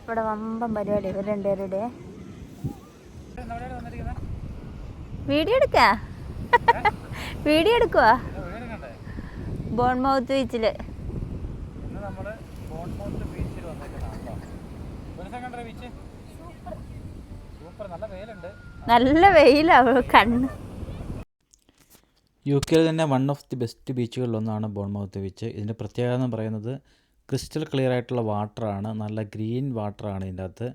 ഇവിടെ വമ്പം പരിപാടി ഇവർ രണ്ടുപേരുടെ. വീഡിയോ എടുക്കാ വീഡിയോ എടുക്കുവാ ബോൺമൗത്ത് ബീച്ചില്. നല്ല വെയിലാവും കണ്ണ്. യു കെയിൽ തന്നെ വൺ ഓഫ് ദി ബെസ്റ്റ് ബീച്ചുകളിലൊന്നാണ് ബോൺമൗത്ത് ബീച്ച്. ഇതിൻ്റെ പ്രത്യേകത എന്ന് പറയുന്നത് ക്രിസ്റ്റൽ ക്ലിയർ ആയിട്ടുള്ള വാട്ടറാണ്, നല്ല ഗ്രീൻ വാട്ടറാണ് ഇതിൻ്റെ അകത്ത്.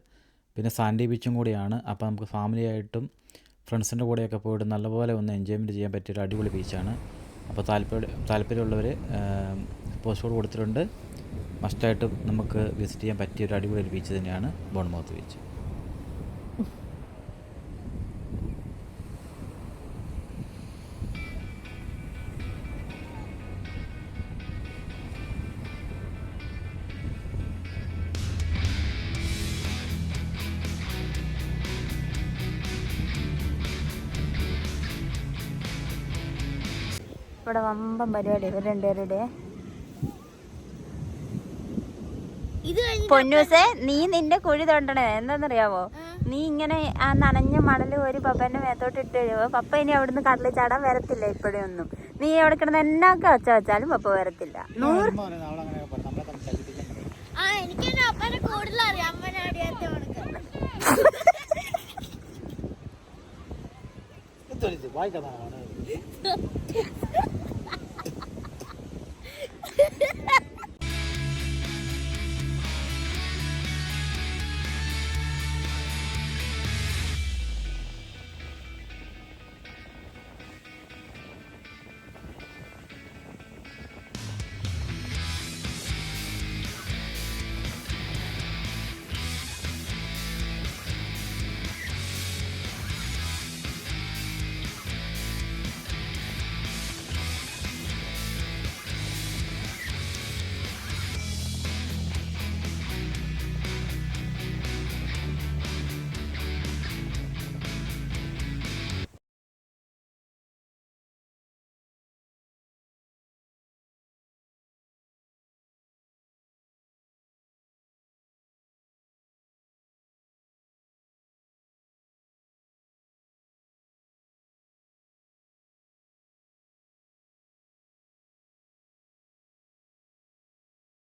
പിന്നെ സാൻഡി ബീച്ചും കൂടിയാണ്. അപ്പോൾ നമുക്ക് ഫാമിലിയായിട്ടും ഫ്രണ്ട്സിൻ്റെ കൂടെയൊക്കെ പോയിട്ട് നല്ലപോലെ ഒന്ന് എൻജോയ്മെൻറ്റ് ചെയ്യാൻ പറ്റിയൊരു അടിപൊളി ബീച്ചാണ്. അപ്പോൾ താല്പര്യമുള്ളവർ പോസ്റ്റ് കൊടുത്തിട്ടുണ്ട്. മസ്റ്റായിട്ടും നമുക്ക് വിസിറ്റ് ചെയ്യാൻ പറ്റിയൊരു അടിപൊളി ഒരു ബീച്ച് തന്നെയാണ് ബോൺമൗത്ത് ബീച്ച്. ഇവിടെ വമ്പം പരിപാടി ഇവർ രണ്ടുപേരുടെ. പൊന്നൂസേ, നീ നിന്റെ കുഴി തോണ്ടണേ. എന്താണെന്നറിയാവോ, നീ ഇങ്ങനെ ആ നനഞ്ഞ മണല് ഒരു പപ്പേന്റെ മേത്തോട്ട് ഇട്ട് കഴിയുമ്പോ പപ്പ ഇനി അവിടുന്ന് കടലിൽ ചാടാൻ വരത്തില്ല. ഇപ്പോഴും ഒന്നും നീ അവിടെ കിടന്ന് എന്നൊക്കെ ഒച്ച വെച്ചാലും പപ്പ വരത്തില്ല.